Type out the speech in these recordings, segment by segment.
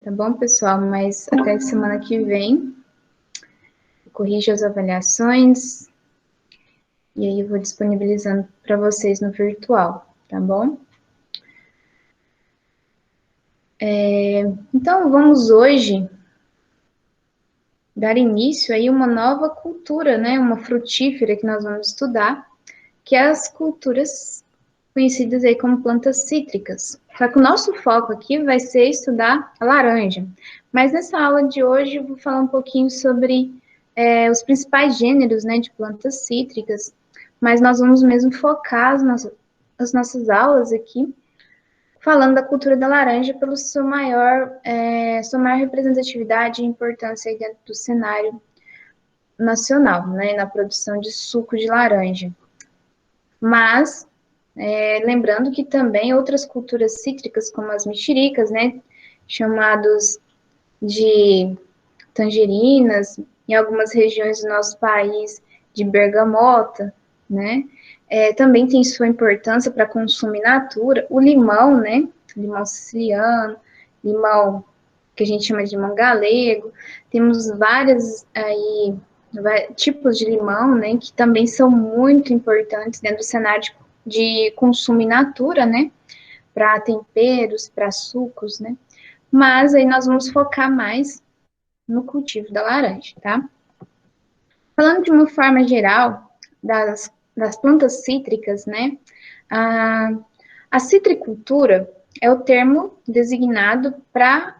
Tá bom, pessoal? Mas até semana que vem, eu corrijo as avaliações e aí eu vou disponibilizando para vocês no virtual, tá bom? Então, vamos hoje dar início aí a uma nova cultura, né? Uma frutífera que nós vamos estudar, que é as culturas conhecidas aí como plantas cítricas. Só que o nosso foco aqui vai ser estudar a laranja. Mas nessa aula de hoje eu vou falar um pouquinho sobre os principais gêneros, né, de plantas cítricas, mas nós vamos mesmo focar as nossas aulas aqui falando da cultura da laranja pelo sua maior representatividade e importância dentro do cenário nacional, né, na produção de suco de laranja. Mas lembrando que também outras culturas cítricas, como as mexericas, né, chamados de tangerinas, em algumas regiões do nosso país, de bergamota, né, também tem sua importância para consumo in natura. O limão, né, limão siciliano, limão que a gente chama de limão galego, temos vários aí tipos de limão, né, que também são muito importantes dentro do cenário de consumo in natura, né, para temperos, para sucos, né, mas aí nós vamos focar mais no cultivo da laranja, tá? Falando de uma forma geral das plantas cítricas, né, a, a citricultura é o termo designado para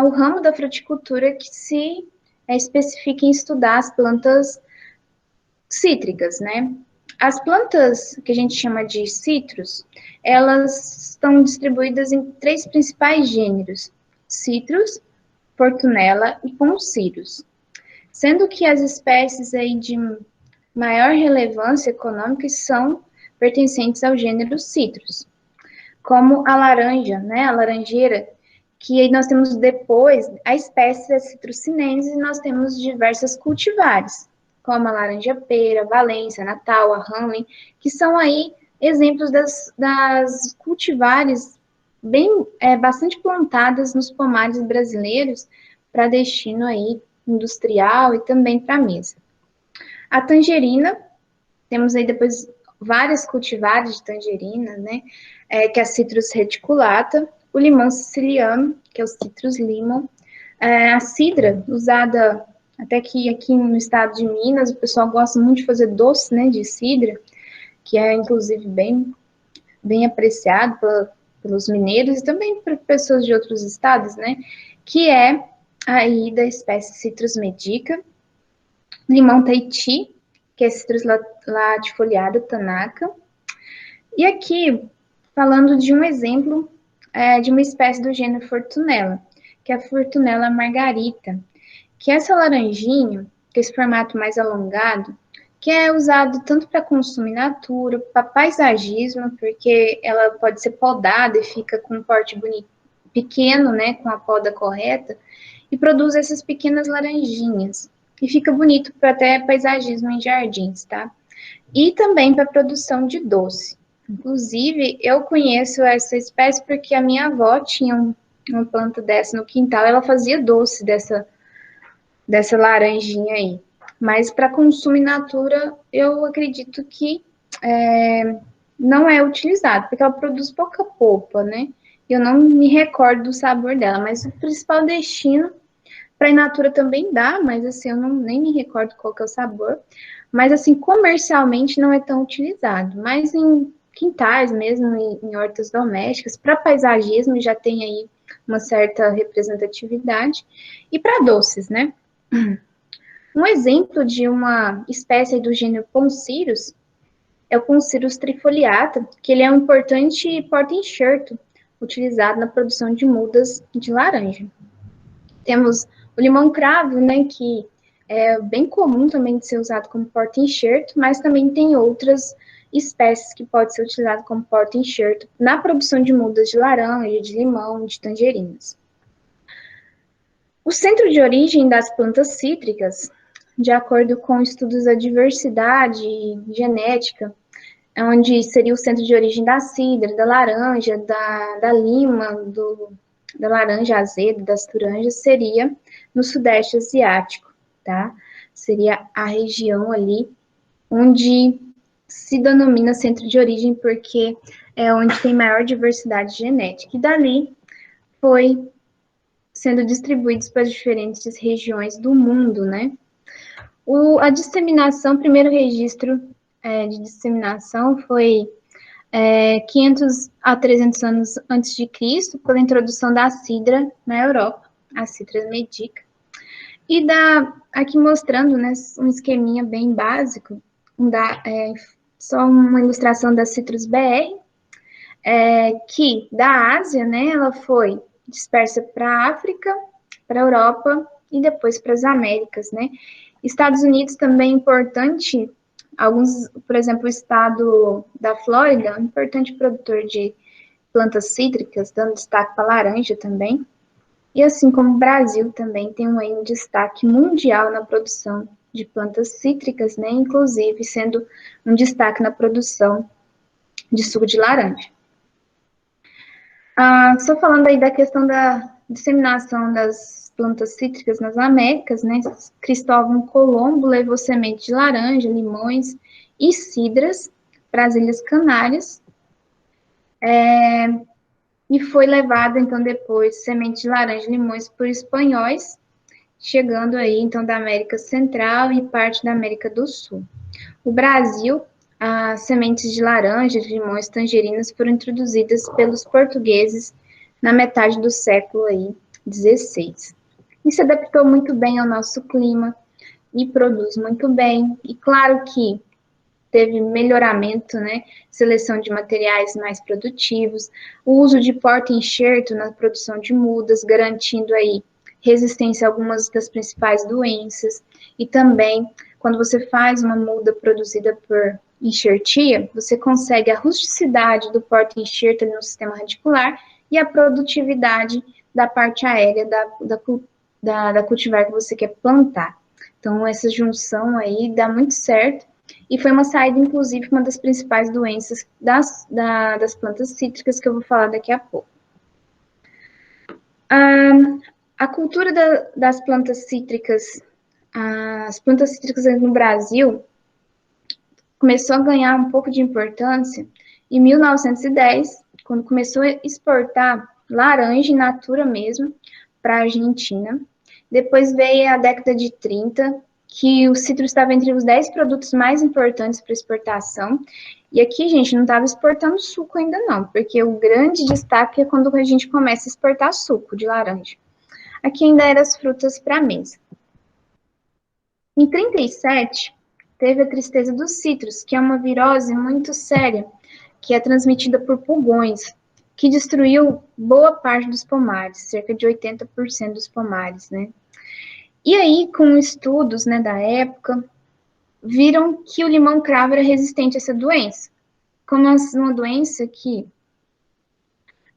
o ramo da fruticultura que se especifica em estudar as plantas cítricas, né? As plantas que a gente chama de citros, elas estão distribuídas em três principais gêneros: citrus, portunella e poncirus. Sendo que as espécies aí de maior relevância econômica são pertencentes ao gênero citrus, como a laranja, né, a laranjeira, que aí nós temos depois a espécie da citrussinensis e nós temos diversas cultivares, como a laranja-pera, Valência, Natal, a Hamlin, que são aí exemplos das cultivares bastante plantadas nos pomares brasileiros para destino aí industrial e também para mesa. A tangerina, temos aí depois várias cultivares de tangerina, né? Que é a Citrus reticulata, o limão siciliano, que é o Citrus limon, a cidra, usada até que aqui no estado de Minas, o pessoal gosta muito de fazer doce, né, de cidra, que é inclusive bem apreciado pelos mineiros e também por pessoas de outros estados, né, que é aí da espécie Citrus medica, limão Tahiti, que é Citrus latifoliada Tanaka. E aqui, falando de um exemplo de uma espécie do gênero Fortunella, que é a Fortunella margarita, que é essa laranjinha, que é esse formato mais alongado, que é usado tanto para consumo in natura, para paisagismo, porque ela pode ser podada e fica com um porte bonito, pequeno, né, com a poda correta, e produz essas pequenas laranjinhas. E fica bonito para até paisagismo em jardins, tá? E também para produção de doce. Inclusive, eu conheço essa espécie porque a minha avó tinha uma planta dessa no quintal, ela fazia doce dessa laranjinha aí. Mas para consumo in natura, eu acredito que não é utilizado, porque ela produz pouca polpa, né? Eu não me recordo do sabor dela, mas o principal destino para in natura também dá, mas assim, eu nem me recordo qual que é o sabor. Mas assim, comercialmente não é tão utilizado. Mas em quintais mesmo, em hortas domésticas, para paisagismo já tem aí uma certa representatividade. E para doces, né? Um exemplo de uma espécie do gênero Poncirus é o Poncirus trifoliata, que ele é um importante porta-enxerto utilizado na produção de mudas de laranja. Temos o limão cravo, né, que é bem comum também de ser usado como porta-enxerto, mas também tem outras espécies que podem ser utilizadas como porta-enxerto na produção de mudas de laranja, de limão, de tangerinas. O centro de origem das plantas cítricas, de acordo com estudos da diversidade genética, onde seria o centro de origem da cidra, da laranja, da lima, da laranja azeda, das laranjas, seria no Sudeste Asiático, tá? Seria a região ali onde se denomina centro de origem, porque é onde tem maior diversidade genética. E dali foi sendo distribuídos para diferentes regiões do mundo, né? A disseminação, o primeiro registro de disseminação foi 500 a 300 anos antes de Cristo, pela introdução da cidra na Europa, a cidra medica. E aqui mostrando, né, um esqueminha bem básico, só uma ilustração da Citrus BR, que da Ásia, né, ela foi dispersa para a África, para a Europa e depois para as Américas, né. Estados Unidos também é importante, por exemplo, o estado da Flórida, um importante produtor de plantas cítricas, dando destaque para a laranja também. E assim como o Brasil também tem um destaque mundial na produção de plantas cítricas, né, inclusive sendo um destaque na produção de suco de laranja. Só falando aí da questão da disseminação das plantas cítricas nas Américas, né? Cristóvão Colombo levou semente de laranja, limões e cidras para as Ilhas Canárias. E foi levado, então, depois, semente de laranja e limões por espanhóis, chegando aí, então, da América Central e parte da América do Sul. O Brasil, as sementes de laranja, de limões, tangerinas foram introduzidas pelos portugueses na metade do século aí, 16. E se adaptou muito bem ao nosso clima e produz muito bem. E claro que teve melhoramento, né? Seleção de materiais mais produtivos, o uso de porta-enxerto na produção de mudas, garantindo aí resistência a algumas das principais doenças. E também, quando você faz uma muda produzida por enxertia, você consegue a rusticidade do porta-enxerto no sistema radicular e a produtividade da parte aérea da cultivar que você quer plantar. Então, essa junção aí dá muito certo. E foi uma saída, inclusive, uma das principais doenças das plantas cítricas, que eu vou falar daqui a pouco. A cultura das plantas cítricas, as plantas cítricas no Brasil, começou a ganhar um pouco de importância em 1910, quando começou a exportar laranja in natura mesmo para a Argentina. Depois veio a década de 30, que o citro estava entre os 10 produtos mais importantes para exportação. E aqui, gente, não estava exportando suco ainda não, porque o grande destaque é quando a gente começa a exportar suco de laranja. Aqui ainda eram as frutas para mesa. Em 37, teve a tristeza dos citros, que é uma virose muito séria, que é transmitida por pulgões, que destruiu boa parte dos pomares, cerca de 80% dos pomares, né? E aí, com estudos, né, da época, viram que o limão-cravo era resistente a essa doença. Como uma doença que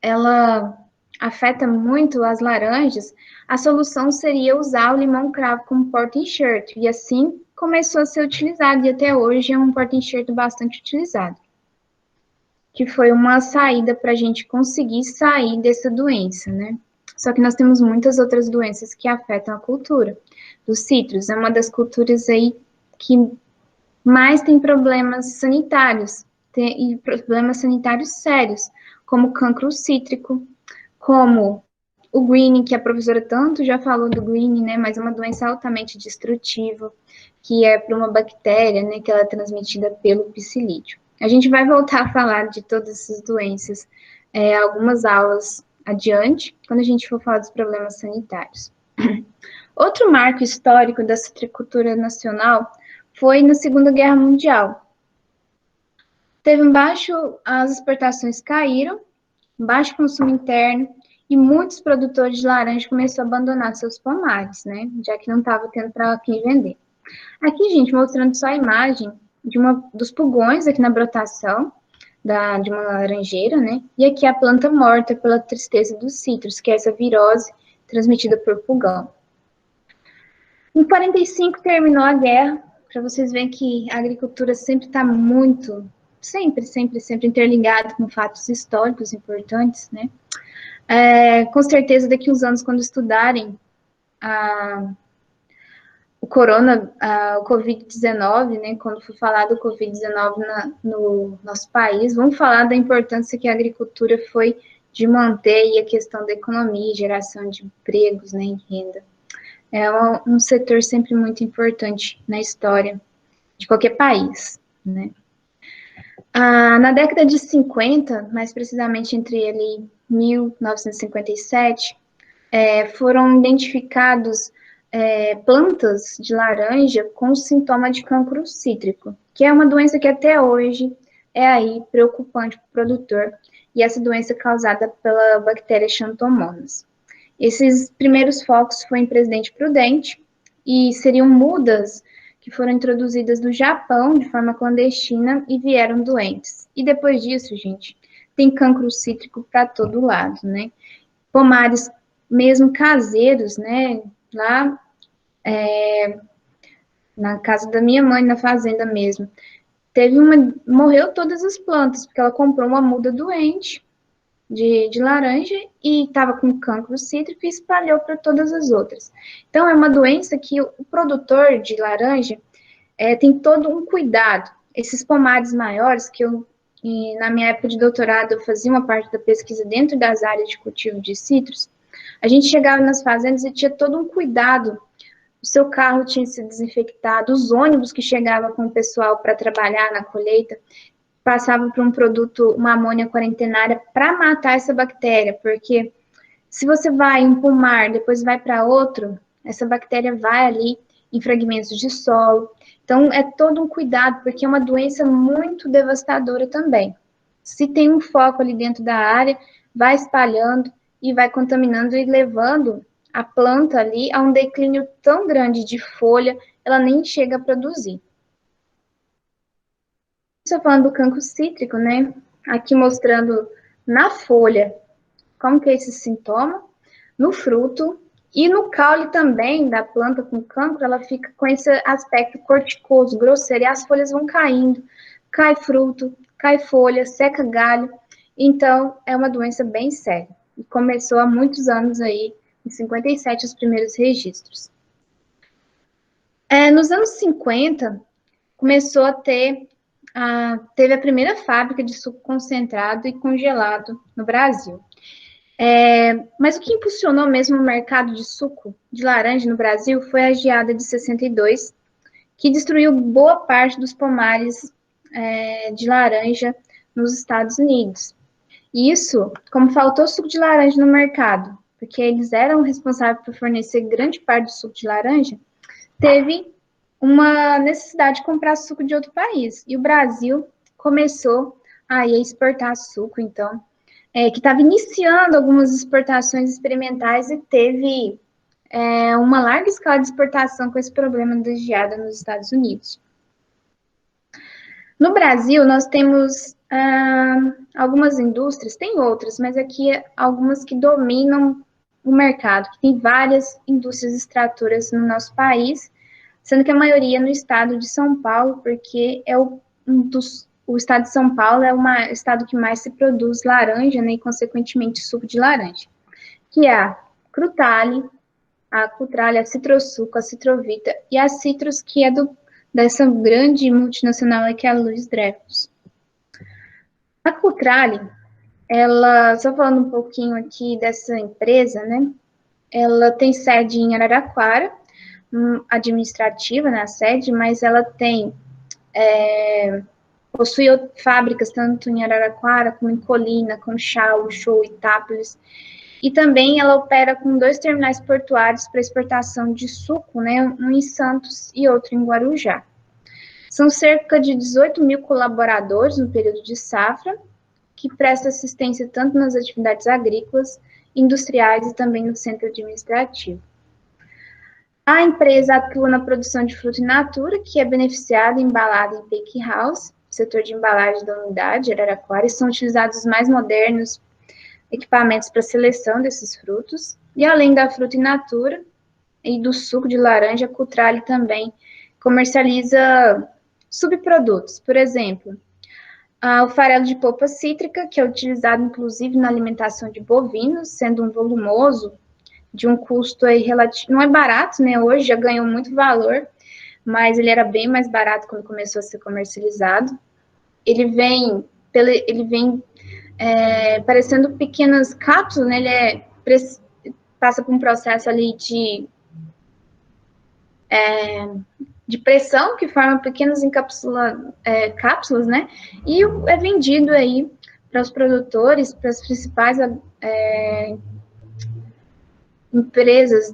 ela afeta muito as laranjas, a solução seria usar o limão-cravo como porta-enxerto. E assim começou a ser utilizado, e até hoje é um porta-enxerto bastante utilizado. Que foi uma saída para a gente conseguir sair dessa doença, né? Só que nós temos muitas outras doenças que afetam a cultura. Dos citros, é uma das culturas aí que mais tem problemas sanitários, e problemas sanitários sérios, como cancro cítrico, como o greening, que a professora tanto já falou do greening, né, mas é uma doença altamente destrutiva, que é por uma bactéria, né, que ela é transmitida pelo psilídeo. A gente vai voltar a falar de todas essas doenças, algumas aulas adiante, quando a gente for falar dos problemas sanitários. Outro marco histórico da citricultura nacional foi na Segunda Guerra Mundial. As exportações caíram, baixo consumo interno, e muitos produtores de laranja começaram a abandonar seus pomares, né? Já que não estava tendo para quem vender. Aqui, gente, mostrando só a imagem dos pulgões aqui na brotação de uma laranjeira, né? E aqui a planta morta pela tristeza dos citros, que é essa virose transmitida por pulgão. Em 45 terminou a guerra, para vocês verem que a agricultura sempre está sempre interligada com fatos históricos importantes, né? Com certeza, daqui uns anos, quando estudarem a, o Covid-19, né, quando for falar do Covid-19 no nosso país, vamos falar da importância que a agricultura foi de manter aí a questão da economia, geração de empregos, né, e renda. É um setor sempre muito importante na história de qualquer país, né. Na década de 50, mais precisamente entre ali 1957, foram identificados plantas de laranja com sintoma de cancro cítrico, que é uma doença que até hoje é aí preocupante para o produtor, e essa doença é causada pela bactéria Xanthomonas. Esses primeiros focos foram em Presidente Prudente e seriam mudas que foram introduzidas no Japão de forma clandestina e vieram doentes. E depois disso, gente, tem cancro cítrico para todo lado, né? Pomares mesmo caseiros, né? Lá na casa da minha mãe, na fazenda mesmo. Morreu todas as plantas, porque ela comprou uma muda doente de laranja e estava com cancro cítrico e espalhou para todas as outras. Então, é uma doença que o produtor de laranja tem todo um cuidado. Esses pomares maiores, na minha época de doutorado, eu fazia uma parte da pesquisa dentro das áreas de cultivo de citros, a gente chegava nas fazendas e tinha todo um cuidado. O seu carro tinha sido desinfectado, os ônibus que chegavam com o pessoal para trabalhar na colheita passavam por um produto, uma amônia quarentenária, para matar essa bactéria, porque se você vai em um pomar, depois vai para outro, essa bactéria vai ali em fragmentos de solo. Então, é todo um cuidado, porque é uma doença muito devastadora também. Se tem um foco ali dentro da área, vai espalhando e vai contaminando e levando a planta ali a um declínio tão grande de folha, ela nem chega a produzir. Estou falando do cancro cítrico, né? Aqui mostrando na folha como que é esse sintoma, no fruto e no caule também da planta com cancro, ela fica com esse aspecto corticoso, grosseiro, e as folhas vão caindo, cai fruto, cai folha, seca galho, então é uma doença bem séria. E começou há muitos anos aí, em 57, os primeiros registros. Nos anos 50, começou a teve a primeira fábrica de suco concentrado e congelado no Brasil. Mas o que impulsionou mesmo o mercado de suco de laranja no Brasil foi a geada de 62, que destruiu boa parte dos pomares de laranja nos Estados Unidos. Isso, como faltou suco de laranja no mercado, porque eles eram responsáveis por fornecer grande parte do suco de laranja, teve uma necessidade de comprar suco de outro país. E o Brasil começou a exportar suco, então, que estava iniciando algumas exportações experimentais e teve uma larga escala de exportação com esse problema da geada nos Estados Unidos. No Brasil, nós temos algumas indústrias, tem outras, mas aqui algumas que dominam o mercado, que tem várias indústrias extratoras no nosso país, sendo que a maioria no estado de São Paulo, porque o estado de São Paulo é o estado que mais se produz laranja, né, e consequentemente suco de laranja, que é a Frutale, a Cutrale, a Citrosuco, a Citrovita e a Citrus, que é dessa grande multinacional que é a Luiz Dreyfus. A Cutrale, só falando um pouquinho aqui dessa empresa, né, ela tem sede em Araraquara, administrativa na sede, mas ela possui fábricas tanto em Araraquara como em Colina, Conchal, Show, Itápolis, e também ela opera com 2 terminais portuários para exportação de suco, né, um em Santos e outro em Guarujá. São cerca de 18 mil colaboradores no período de safra, que presta assistência tanto nas atividades agrícolas, industriais e também no centro administrativo. A empresa atua na produção de fruta in natura, que é beneficiada e embalada em Bake House, setor de embalagem da unidade, Araraquara, e são utilizados os mais modernos equipamentos para seleção desses frutos. E além da fruta in natura e do suco de laranja, a Cutrale também comercializa subprodutos. Por exemplo, O farelo de polpa cítrica, que é utilizado inclusive na alimentação de bovinos, sendo um volumoso de um custo aí relativo, não é barato, né? Hoje já ganhou muito valor, mas ele era bem mais barato quando começou a ser comercializado. Ele vem parecendo pequenas cápsulas, né? Passa por um processo ali de pressão que forma pequenas cápsulas, né? E é vendido aí para os produtores, para as principais empresas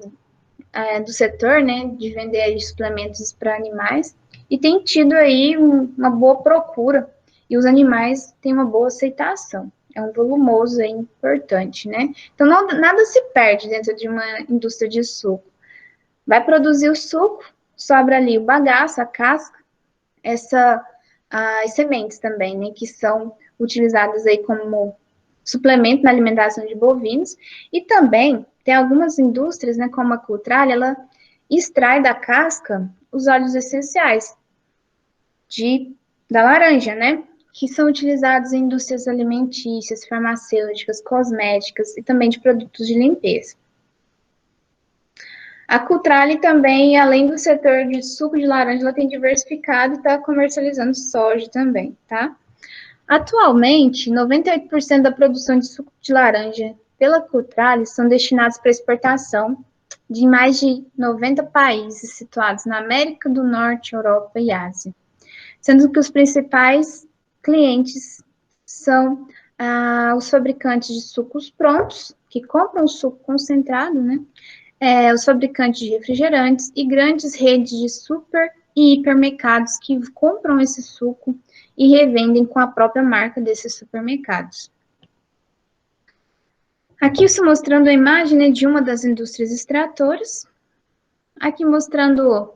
do setor, né, de vender aí suplementos para animais, e tem tido aí uma boa procura, e os animais têm uma boa aceitação. É um volumoso aí importante, né? Então, nada se perde dentro de uma indústria de suco. Vai produzir o suco, sobra ali o bagaço, a casca, as sementes também, né, que são utilizadas aí como suplemento na alimentação de bovinos, e também tem algumas indústrias, né, como a Cultral, ela extrai da casca os óleos essenciais da laranja, né, que são utilizados em indústrias alimentícias, farmacêuticas, cosméticas e também de produtos de limpeza. A Cultrale também, além do setor de suco de laranja, ela tem diversificado e está comercializando soja também, tá? Atualmente, 98% da produção de suco de laranja pela Cultrale são destinados para exportação de mais de 90 países situados na América do Norte, Europa e Ásia, sendo que os principais clientes são os fabricantes de sucos prontos, que compram o suco concentrado, né? Os fabricantes de refrigerantes e grandes redes de super e hipermercados que compram esse suco e revendem com a própria marca desses supermercados. Aqui isso mostrando a imagem, né, de uma das indústrias extratoras. Aqui mostrando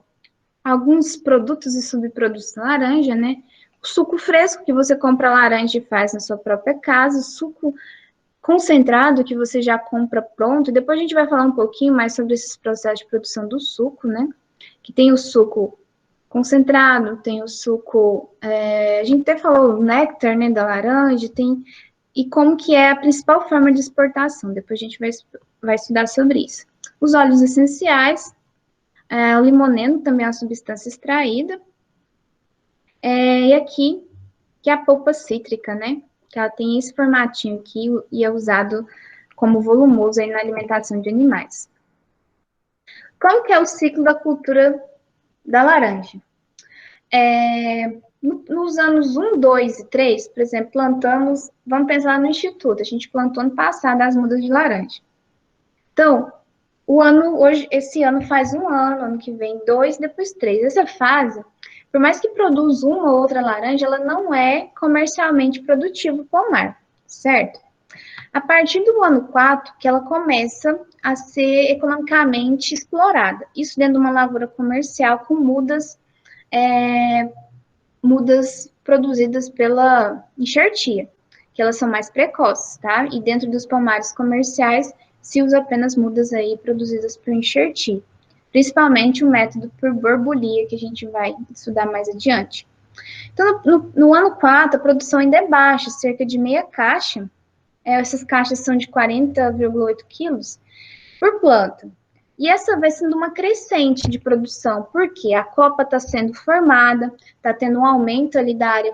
alguns produtos e subprodutos da laranja, né? O suco fresco que você compra laranja e faz na sua própria casa, o suco concentrado que você já compra pronto. Depois a gente vai falar um pouquinho mais sobre esses processos de produção do suco, né? Que tem o suco concentrado, tem o suco, a gente até falou o néctar, né, da laranja, e como que é a principal forma de exportação. Depois a gente vai estudar sobre isso. Os óleos essenciais, o limoneno também é uma substância extraída, e aqui, que é a polpa cítrica, né, que ela tem esse formatinho aqui e é usado como volumoso aí na alimentação de animais. Como que é o ciclo da cultura da laranja? Nos anos 1, 2 e 3, por exemplo, plantamos, vamos pensar no Instituto, a gente plantou ano passado as mudas de laranja. Então, esse ano faz um ano que vem 2, depois 3. Essa fase, por mais que produza uma ou outra laranja, ela não é comercialmente produtiva para o pomar, certo? A partir do ano 4, que ela começa a ser economicamente explorada. Isso dentro de uma lavoura comercial com mudas produzidas pela enxertia, que elas são mais precoces, tá? E dentro dos pomares comerciais se usa apenas mudas aí produzidas por enxertia, principalmente o método por borbulia, que a gente vai estudar mais adiante. Então, no ano 4, a produção ainda é baixa, cerca de meia caixa. Essas caixas são de 40,8 quilos por planta. E essa vai sendo uma crescente de produção, porque a copa está sendo formada, está tendo um aumento ali da área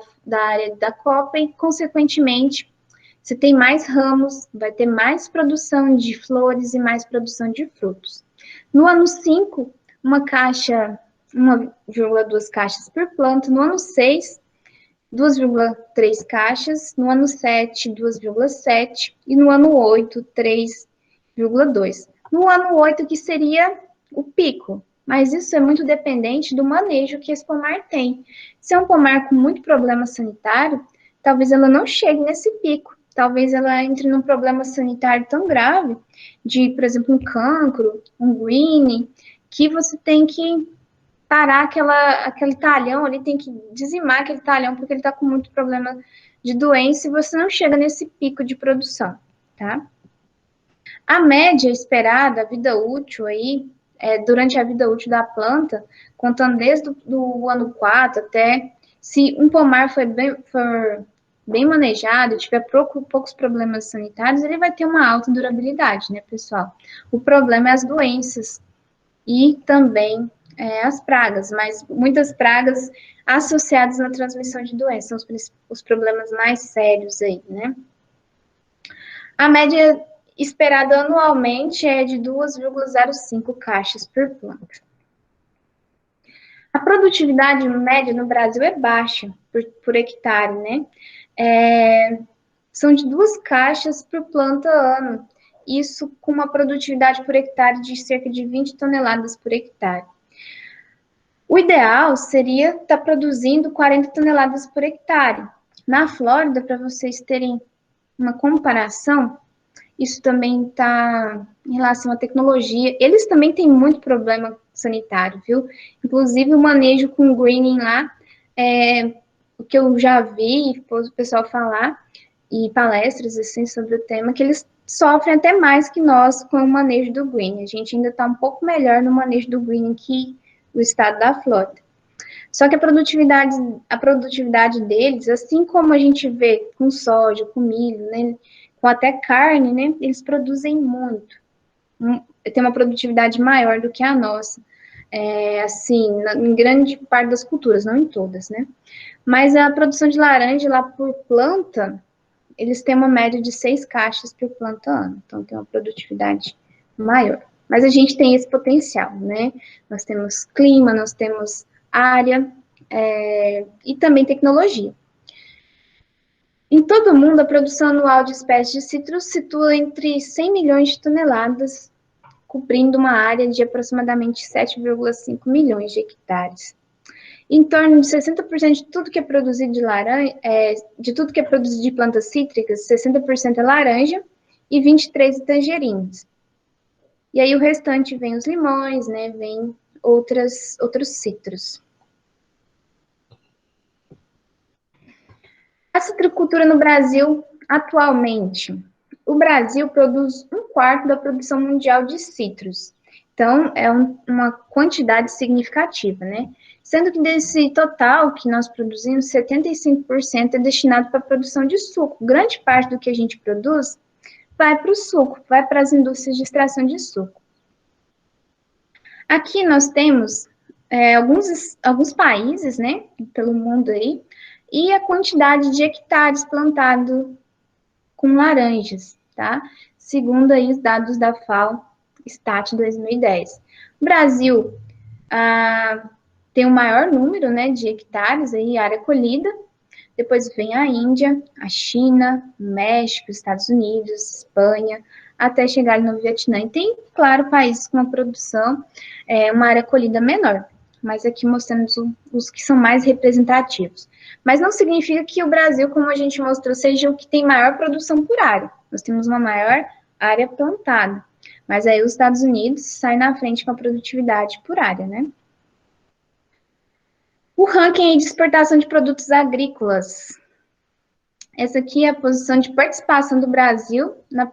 da copa e, consequentemente, você tem mais ramos, vai ter mais produção de flores e mais produção de frutos. No ano 5, 1,2 caixas por planta. No ano 6, 2,3 caixas. No ano 7, 2,7. E no ano 8, 3,2. No ano 8, que seria o pico, mas isso é muito dependente do manejo que esse pomar tem. Se é um pomar com muito problema sanitário, talvez ela não chegue nesse pico. Talvez ela entre num problema sanitário tão grave, de, por exemplo, um cancro, um green, que você tem que parar aquele talhão ali, tem que dizimar aquele talhão, porque ele está com muito problema de doença e você não chega nesse pico de produção, tá? A média esperada, a vida útil aí, durante a vida útil da planta, contando desde o ano 4 até, se um pomar for bem manejado, tiver poucos problemas sanitários, ele vai ter uma alta durabilidade, né, pessoal? O problema é as doenças e também as pragas, mas muitas pragas associadas na transmissão de doenças, são os problemas mais sérios aí, né? A média esperada anualmente é de 2,05 caixas por planta. A produtividade média no Brasil é baixa por hectare, né? São de 2 caixas por planta ano, isso com uma produtividade por hectare de cerca de 20 toneladas por hectare. O ideal seria estar produzindo 40 toneladas por hectare. Na Flórida, para vocês terem uma comparação, isso também está em relação à tecnologia. Eles também têm muito problema sanitário, viu? Inclusive o manejo com greening lá, o que eu já vi o pessoal falar, e palestras assim sobre o tema, que eles sofrem até mais que nós com o manejo do green. A gente ainda está um pouco melhor no manejo do green que o estado da Flórida. Só que a produtividade deles, assim como a gente vê com soja, com milho, né, com até carne, né, eles produzem muito. Tem uma produtividade maior do que a nossa. Assim, em grande parte das culturas, não em todas, né? Mas a produção de laranja lá por planta, eles têm uma média de 6 caixas por planta ano. Então, tem uma produtividade maior. Mas a gente tem esse potencial, né? Nós temos clima, nós temos área e também tecnologia. Em todo o mundo, a produção anual de espécies de citros situa entre 100 milhões de toneladas, cobrindo uma área de aproximadamente 7,5 milhões de hectares. Em torno de 60% de tudo que é produzido de laranja, de tudo que é produzido de plantas cítricas, 60% é laranja e 23% é tangerinas. E aí o restante vem os limões, né? Vem outros citros. A citricultura no Brasil, atualmente, o Brasil produz 1/4 da produção mundial de citros. Então, é uma quantidade significativa, né? Sendo que desse total que nós produzimos, 75% é destinado para a produção de suco. Grande parte do que a gente produz vai para o suco, vai para as indústrias de extração de suco. Aqui nós temos alguns países, né, pelo mundo aí, e a quantidade de hectares plantado com laranjas, tá? Segundo aí os dados da FAO Stat 2010. O Brasil tem o maior número, né, de hectares aí, área colhida. Depois vem a Índia, a China, o México, Estados Unidos, Espanha, até chegar no Vietnã. E tem, claro, países com uma produção, uma área colhida menor, mas aqui mostramos os que são mais representativos. Mas não significa que o Brasil, como a gente mostrou, seja o que tem maior produção por área. Nós temos uma maior área plantada. Mas aí os Estados Unidos saem na frente com a produtividade por área, né? O ranking de exportação de produtos agrícolas. Essa aqui é a posição de participação do Brasil na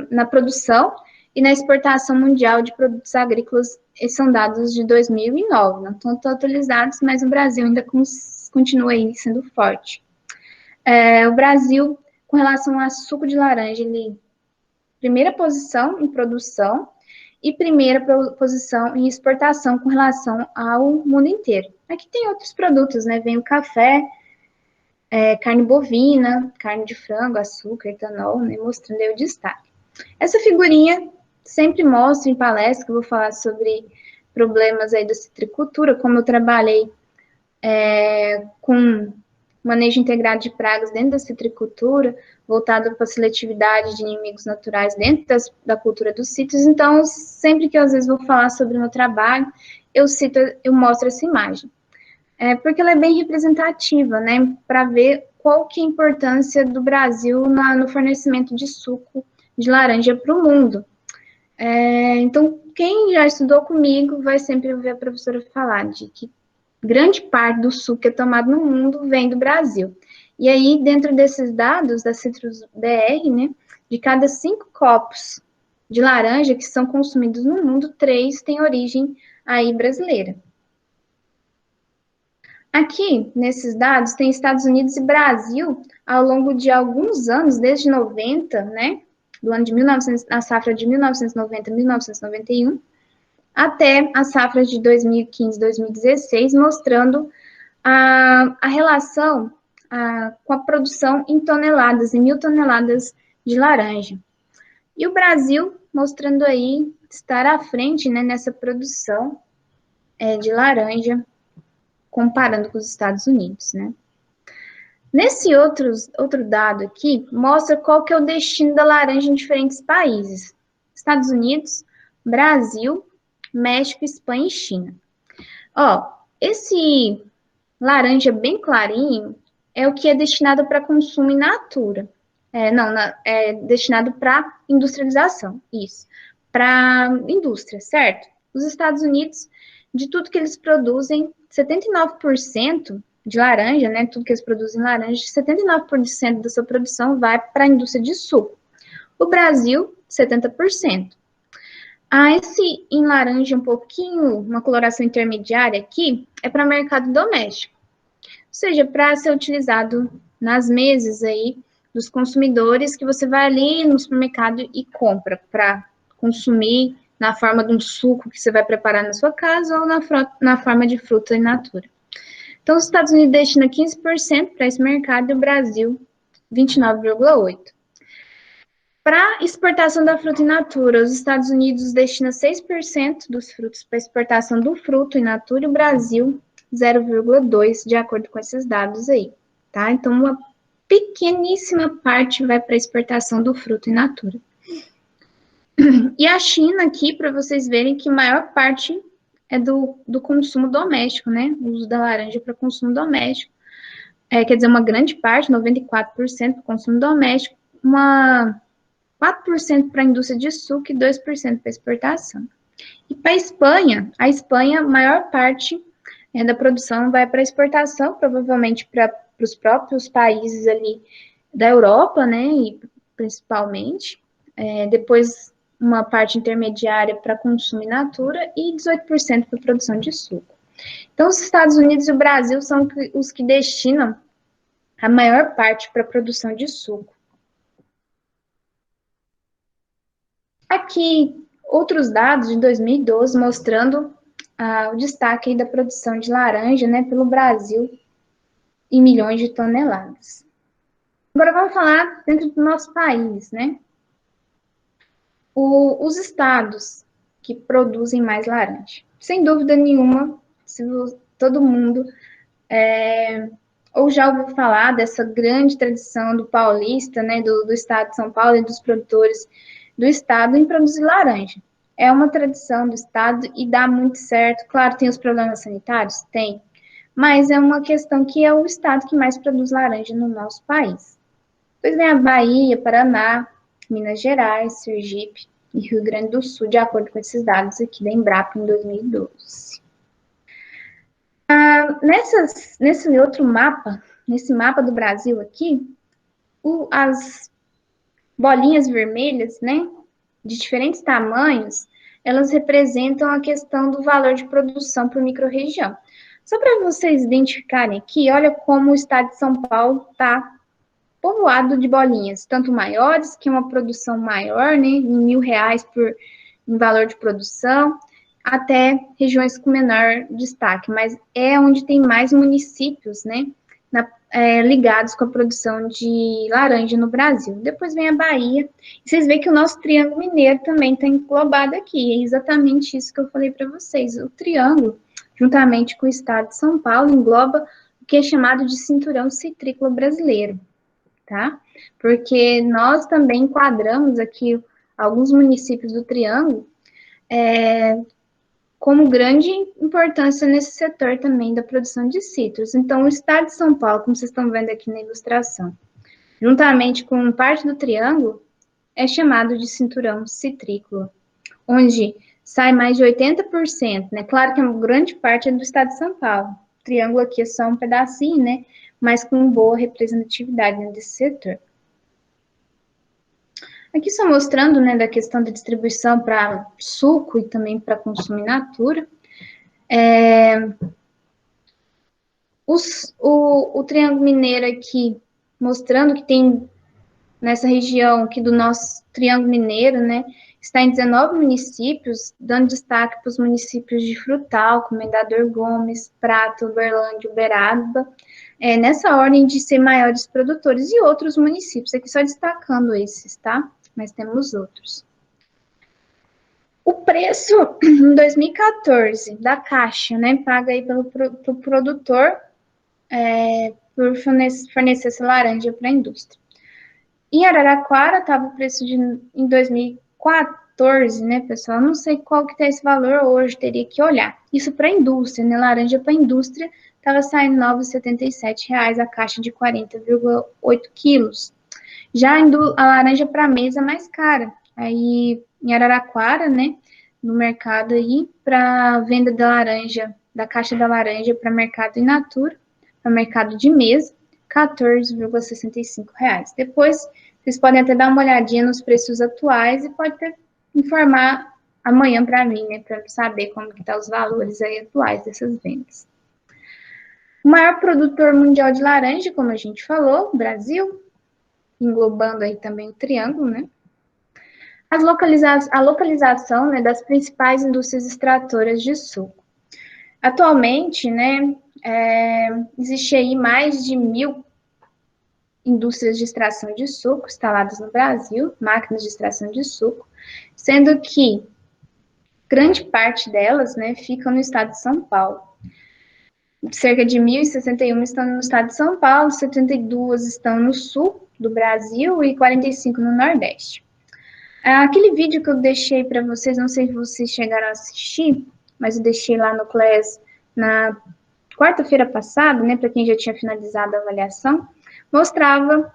na produção e na exportação mundial de produtos agrícolas. Esses são dados de 2009, não estão atualizados, mas o Brasil ainda continua aí sendo forte. O Brasil, com relação a suco de laranja, ele primeira posição em produção e primeira posição em exportação com relação ao mundo inteiro. Aqui tem outros produtos, né? Vem o café, carne bovina, carne de frango, açúcar, etanol, né, mostrando aí o destaque. Essa figurinha sempre mostro em palestra, que eu vou falar sobre problemas aí da citricultura, como eu trabalhei com manejo integrado de pragas dentro da citricultura, voltado para a seletividade de inimigos naturais dentro da cultura dos citros. Então, sempre que eu, às vezes, vou falar sobre o meu trabalho, eu mostro essa imagem. Porque ela é bem representativa, né, para ver qual que é a importância do Brasil no fornecimento de suco de laranja para o mundo. Então, quem já estudou comigo vai sempre ouvir a professora falar de que grande parte do suco que é tomado no mundo vem do Brasil. E aí, dentro desses dados da Citrus BR, né, de cada 5 copos de laranja que são consumidos no mundo, 3 têm origem aí brasileira. Aqui, nesses dados, tem Estados Unidos e Brasil, ao longo de alguns anos, desde 90, né, do ano de 1900, a safra de 1990 a 1991, até a safra de 2015, 2016, mostrando a relação com a produção em toneladas, em 1.000 toneladas de laranja. E o Brasil mostrando aí estar à frente, né, nessa produção de laranja, comparando com os Estados Unidos, né? Nesse outro dado aqui, mostra qual que é o destino da laranja em diferentes países. Estados Unidos, Brasil, México, Espanha e China. Ó, esse laranja bem clarinho é o que é destinado para consumo in natura. É destinado para industrialização, isso. Para indústria, certo? Os Estados Unidos, de tudo que eles produzem, 79% de laranja, né? Tudo que eles produzem laranja, 79% da sua produção vai para a indústria de suco. O Brasil, 70%. Esse em laranja um pouquinho, uma coloração intermediária aqui, é para mercado doméstico. Ou seja, para ser utilizado nas mesas aí dos consumidores, que você vai ali no supermercado e compra para consumir na forma de um suco que você vai preparar na sua casa ou na forma de fruta in natura. Então, os Estados Unidos destinam 15% para esse mercado e o Brasil 29,8%. Para exportação da fruta in natura, os Estados Unidos destinam 6% dos frutos para exportação do fruto in natura e o Brasil 0,2%, de acordo com esses dados aí, tá? Então, uma pequeníssima parte vai para exportação do fruto in natura. E a China aqui, para vocês verem que a maior parte é do consumo doméstico, né? O uso da laranja para consumo doméstico. Quer dizer, uma grande parte, 94% para consumo doméstico, 4% para a indústria de suco e 2% para exportação. E para a Espanha, a maior parte da produção vai para exportação, provavelmente para os próprios países ali da Europa, né, e principalmente. Depois, uma parte intermediária para consumo in natura e 18% para produção de suco. Então, os Estados Unidos e o Brasil são os que destinam a maior parte para a produção de suco. Aqui, outros dados de 2012 mostrando o destaque da produção de laranja, né, pelo Brasil em milhões de toneladas. Agora vamos falar dentro do nosso país, né? Os estados que produzem mais laranja. Sem dúvida nenhuma, todo mundo ou já ouviu falar dessa grande tradição do paulista, né, do estado de São Paulo e dos produtores do estado em produzir laranja. É uma tradição do estado e dá muito certo. Claro, tem os problemas sanitários? Tem. Mas é uma questão que é o estado que mais produz laranja no nosso país. Depois vem a Bahia, Paraná, Minas Gerais, Sergipe e Rio Grande do Sul, de acordo com esses dados aqui da Embrapa em 2012. Nesse outro mapa, nesse mapa do Brasil aqui, as bolinhas vermelhas, né, de diferentes tamanhos, elas representam a questão do valor de produção por microrregião. Só para vocês identificarem aqui, olha como o estado de São Paulo está povoado de bolinhas, tanto maiores, que é uma produção maior, né, em R$ 1.000 em valor de produção, até regiões com menor destaque, mas é onde tem mais municípios, né, ligados com a produção de laranja no Brasil. Depois vem a Bahia, e vocês veem que o nosso Triângulo Mineiro também está englobado aqui, é exatamente isso que eu falei para vocês. O Triângulo, juntamente com o estado de São Paulo, engloba o que é chamado de cinturão citrícola brasileiro, tá? Porque nós também enquadramos aqui alguns municípios do Triângulo como grande importância nesse setor também da produção de citros. Então, o estado de São Paulo, como vocês estão vendo aqui na ilustração, juntamente com parte do Triângulo, é chamado de cinturão citrícola, onde sai mais de 80%, né? Claro que uma grande parte é do estado de São Paulo. O Triângulo aqui é só um pedacinho, né? Mas com boa representatividade desse setor. Aqui só mostrando, né, da questão da distribuição para suco e também para consumo in natura. O Triângulo Mineiro aqui, mostrando que tem nessa região aqui do nosso Triângulo Mineiro, né, está em 19 municípios, dando destaque para os municípios de Frutal, Comendador Gomes, Prata, Uberlândia, Uberaba, nessa ordem de ser maiores produtores, e outros municípios, aqui só destacando esses, tá? Mas temos outros. O preço em 2014 da caixa, né, paga aí pelo produtor por fornecer essa laranja para a indústria. Em Araraquara estava o preço em 2014, né, pessoal? Não sei qual que tá esse valor hoje, teria que olhar. Isso para a indústria, né? Laranja para a indústria estava saindo R$ 9,77 a caixa de 40,8 quilos. Já a laranja para mesa mais cara. Aí em Araraquara, né, no mercado aí, para venda da laranja, da caixa da laranja para mercado in natura, para mercado de mesa, R$ 14,65. Depois, vocês podem até dar uma olhadinha nos preços atuais e pode até informar amanhã para mim, né, para saber como que tá os valores aí atuais dessas vendas. O maior produtor mundial de laranja, como a gente falou, o Brasil, englobando aí também o triângulo, né? A localização, né, das principais indústrias extratoras de suco. Atualmente, né, existe aí mais de 1.000 indústrias de extração de suco instaladas no Brasil, máquinas de extração de suco, sendo que grande parte delas, né, ficam no estado de São Paulo. Cerca de 1.061 estão no estado de São Paulo, 72 estão no sul do Brasil e 45 no Nordeste. Aquele vídeo que eu deixei para vocês, não sei se vocês chegaram a assistir, mas eu deixei lá no Class na quarta-feira passada, né, para quem já tinha finalizado a avaliação, mostrava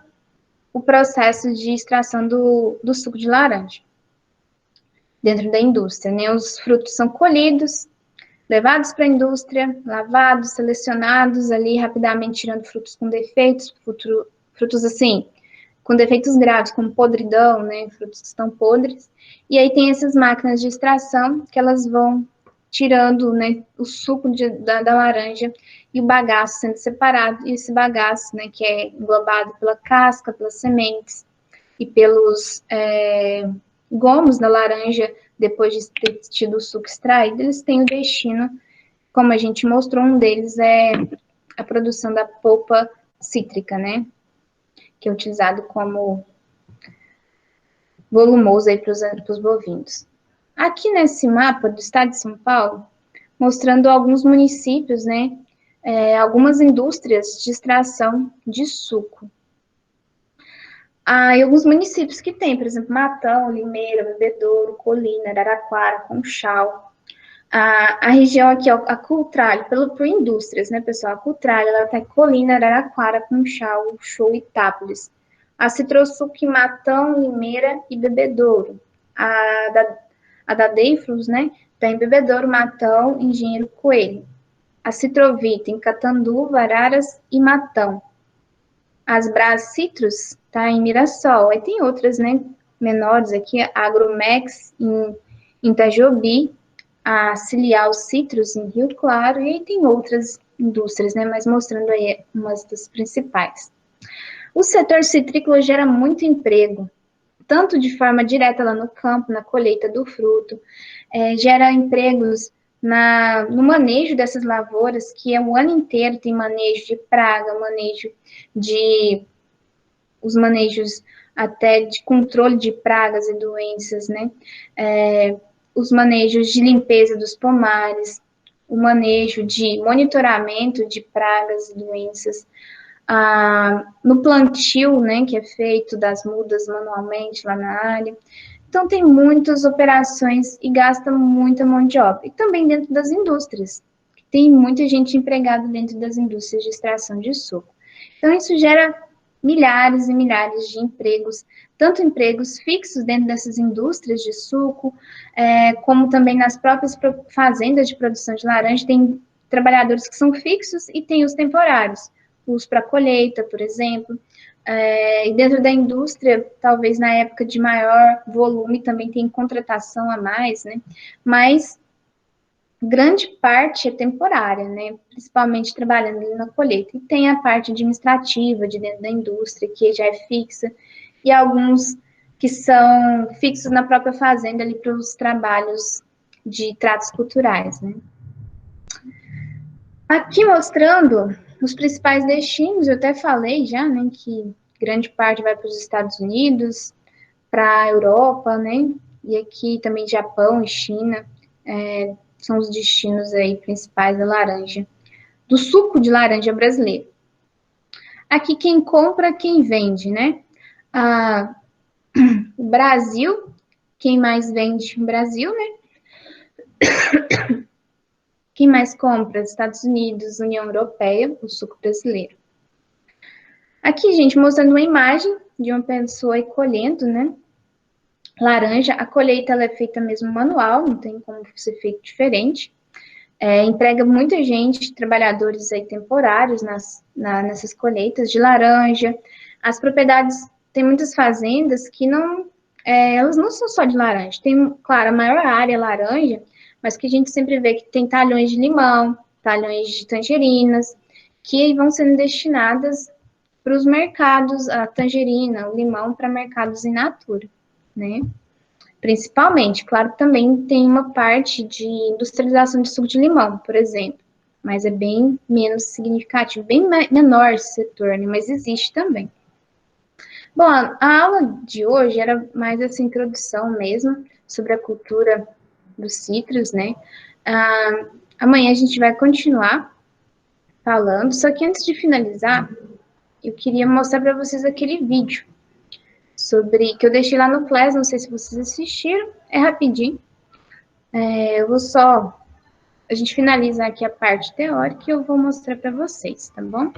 o processo de extração do suco de laranja dentro da indústria, né? Os frutos são colhidos, levados para a indústria, lavados, selecionados ali rapidamente, tirando frutos com defeitos, frutos assim, com defeitos graves, como podridão, né? Frutos que estão podres. E aí tem essas máquinas de extração que elas vão tirando, né, o suco da laranja e o bagaço sendo separado. E esse bagaço, né, que é englobado pela casca, pelas sementes e pelos gomos da laranja, depois de ter tido o suco extraído, eles têm o destino, como a gente mostrou, um deles é a produção da polpa cítrica, né, que é utilizado como volumoso aí para os bovinos. Aqui nesse mapa do estado de São Paulo, mostrando alguns municípios, né, algumas indústrias de extração de suco. E alguns municípios que tem, por exemplo, Matão, Limeira, Bebedouro, Colina, Araraquara, Conchal. A região aqui, ó, a Cultralho, por indústrias, né, pessoal? A Cultralho, ela tá em Colina, Araraquara, Conchal, Show e Itápolis. A Citrosuc, Matão, Limeira e Bebedouro. A da Deifrus, né, tá em Bebedouro, Matão, Engenheiro Coelho. A Citrovita, em Catanduva, Araras e Matão. As Brás Citrus tá em Mirassol. Aí tem outras, né, menores aqui, a Agromex em Itajobi, a Cilial Citrus em Rio Claro, e aí tem outras indústrias, né, mas mostrando aí umas das principais. O setor citrícola gera muito emprego, tanto de forma direta lá no campo, na colheita do fruto, gera empregos no manejo dessas lavouras, que é o ano inteiro, tem manejo de praga, os manejos até de controle de pragas e doenças, né? Os manejos de limpeza dos pomares, o manejo de monitoramento de pragas e doenças, no plantio, né, que é feito das mudas manualmente lá na área. Então, tem muitas operações e gasta muita mão de obra. E também dentro das indústrias. Tem muita gente empregada dentro das indústrias de extração de suco. Então, isso gera milhares e milhares de empregos, tanto empregos fixos dentro dessas indústrias de suco, como também nas próprias fazendas de produção de laranja, tem trabalhadores que são fixos e tem os temporários, os para colheita, por exemplo. E dentro da indústria, talvez na época de maior volume, também tem contratação a mais, né? Mas grande parte é temporária, né? Principalmente trabalhando ali na colheita. E tem a parte administrativa de dentro da indústria, que já é fixa, e alguns que são fixos na própria fazenda ali para os trabalhos de tratos culturais, né? Aqui mostrando os principais destinos, eu até falei já, né, que grande parte vai para os Estados Unidos, para a Europa, né, e aqui também Japão e China, são os destinos aí principais da laranja, do suco de laranja brasileiro. Aqui quem compra, quem vende, né? Ah, o Brasil, quem mais vende no Brasil, né? Quem mais compra? Estados Unidos, União Europeia, o suco brasileiro. Aqui, gente, mostrando uma imagem de uma pessoa aí colhendo, né? Laranja. A colheita ela é feita mesmo manual, não tem como ser feito diferente. Emprega muita gente, trabalhadores aí temporários nessas colheitas de laranja. As propriedades, tem muitas fazendas que não, elas não são só de laranja. Tem, claro, a maior área é laranja, mas que a gente sempre vê que tem talhões de limão, talhões de tangerinas, que vão sendo destinadas para os mercados, a tangerina, o limão para mercados in natura, né? Principalmente, claro que também tem uma parte de industrialização de suco de limão, por exemplo, mas é bem menos significativo, bem menor esse setor, né? Mas existe também. Bom, a aula de hoje era mais essa introdução mesmo sobre a cultura dos citros, né? Amanhã a gente vai continuar falando, só que antes de finalizar, eu queria mostrar para vocês aquele vídeo sobre que eu deixei lá no Class, não sei se vocês assistiram, é rapidinho. Eu vou só a gente finaliza aqui a parte teórica e eu vou mostrar para vocês, tá bom?